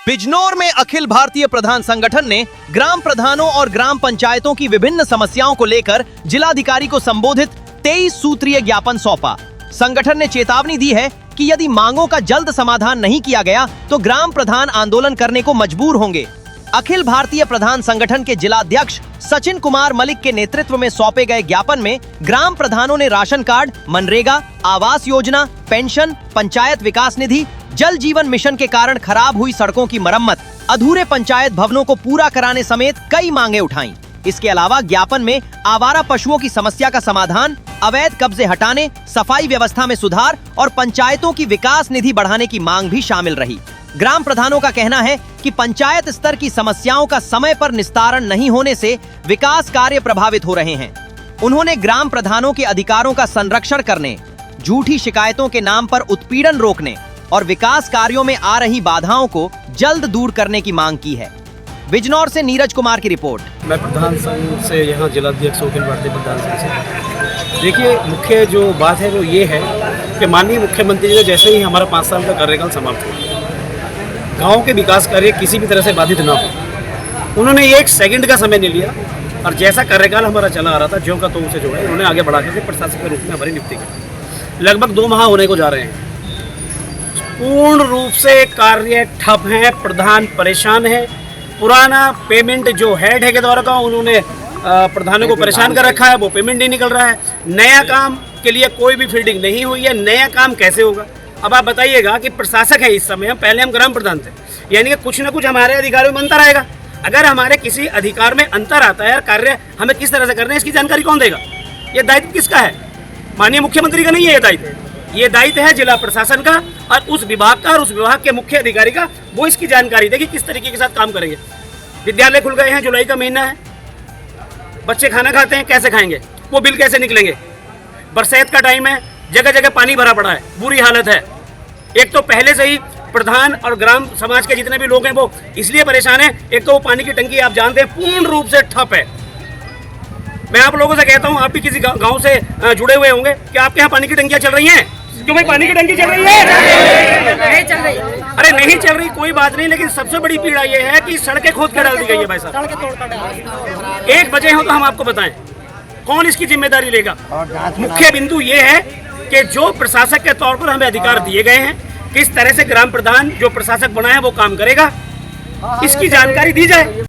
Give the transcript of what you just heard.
बिजनौर में अखिल भारतीय प्रधान संगठन ने ग्राम प्रधानों और ग्राम पंचायतों की विभिन्न समस्याओं को लेकर जिलाधिकारी को संबोधित 23 सूत्रीय ज्ञापन सौंपा। संगठन ने चेतावनी दी है कि यदि मांगों का जल्द समाधान नहीं किया गया तो ग्राम प्रधान आंदोलन करने को मजबूर होंगे। अखिल भारतीय प्रधान संगठन के जिलाध्यक्ष सचिन कुमार मलिक के नेतृत्व में सौंपे गए ज्ञापन में ग्राम प्रधानों ने ration card, MNREGA, Awas Yojana, pension, panchayat विकास निधि, जल जीवन मिशन के कारण खराब हुई सड़कों की मरम्मत, अधूरे पंचायत भवनों को पूरा कराने समेत कई मांगे उठाई। इसके अलावा ज्ञापन में आवारा पशुओं की समस्या का समाधान, अवैध कब्जे हटाने, सफाई व्यवस्था में सुधार और पंचायतों की विकास निधि बढ़ाने की मांग भी शामिल रही। ग्राम प्रधानों का कहना है कि पंचायत स्तर की समस्याओं का समय पर निस्तारण नहीं होने से विकास कार्य प्रभावित हो रहे हैं। उन्होंने ग्राम प्रधानों के अधिकारों का संरक्षण करने, झूठी शिकायतों के नाम पर उत्पीड़न रोकने और विकास कार्यों में आ रही बाधाओं को जल्द दूर करने की मांग की है। बिजनौर से नीरज कुमार की रिपोर्ट। मैं प्रधान संघ से यहाँ जिलाध्यक्ष अखिल भारतीय प्रधान संघ से। देखिए, मुख्य जो बात है वो ये है कि माननीय मुख्यमंत्री जी ने जैसे ही हमारा 5 साल का कार्यकाल समाप्त हुआ, गाँव के विकास कार्य किसी भी तरह से बाधित ना हो, उन्होंने 1 सेकंड का समय नहीं लिया और जैसा कार्यकाल हमारा चला आ रहा था ज्यों का त्यों से जो है उन्होंने आगे बढ़ा के प्रशासक के रूप में हमारी नियुक्ति की। लगभग 2 माह होने को जा रहे हैं। पूर्ण रूप से कार्य ठप है, प्रधान परेशान है। पुराना पेमेंट जो हेड है के द्वारा का उन्होंने प्रधानों को परेशान कर रखा है, वो पेमेंट नहीं निकल रहा है। नया काम के लिए कोई भी फील्डिंग नहीं हुई है। नया काम कैसे होगा? अब आप बताइएगा कि प्रशासक है इस समय, पहले हम ग्राम प्रधान थे, यानी कि कुछ ना कुछ हमारे अधिकारों में अंतर आएगा। अगर हमारे किसी अधिकार में अंतर आता है, कार्य हमें किस तरह से करना है इसकी जानकारी कौन देगा? ये दायित्व किसका है? माननीय मुख्यमंत्री का नहीं है ये दायित्व। ये दायित्व है जिला प्रशासन का और उस विभाग का और उस विभाग के मुख्य अधिकारी का। वो इसकी जानकारी देगी किस तरीके के साथ काम करेंगे। विद्यालय खुल गए हैं, जुलाई का महीना है, बच्चे खाना खाते हैं, कैसे खाएंगे? वो बिल कैसे निकलेंगे? बरसात का टाइम है, जगह जगह पानी भरा पड़ा है, बुरी हालत है। एक तो पहले से ही प्रधान और ग्राम समाज के जितने भी लोग हैं वो इसलिए परेशान हैं। एक तो वो पानी की टंकी आप जानते हैं पूर्ण रूप से ठप है। मैं आप लोगों से कहता हूं, आप भी किसी गांव से जुड़े हुए होंगे कि आपके यहाँ पानी की टंकियां चल रही हैं? क्यों भाई, पानी की टंकी चल रही है? नहीं चल रही। अरे नहीं चल रही कोई बात नहीं, लेकिन सबसे बड़ी पीड़ा ये है कि सड़कें खोद कर डाल दी गई है भाई साहब। 1 बजे हो तो हम आपको बताएं कौन इसकी जिम्मेदारी लेगा। मुख्य बिंदु ये है कि जो प्रशासक के तौर पर हमें अधिकार दिए गए हैं, किस तरह से ग्राम प्रधान जो प्रशासक बना है वो काम करेगा, इसकी जानकारी दी जाए।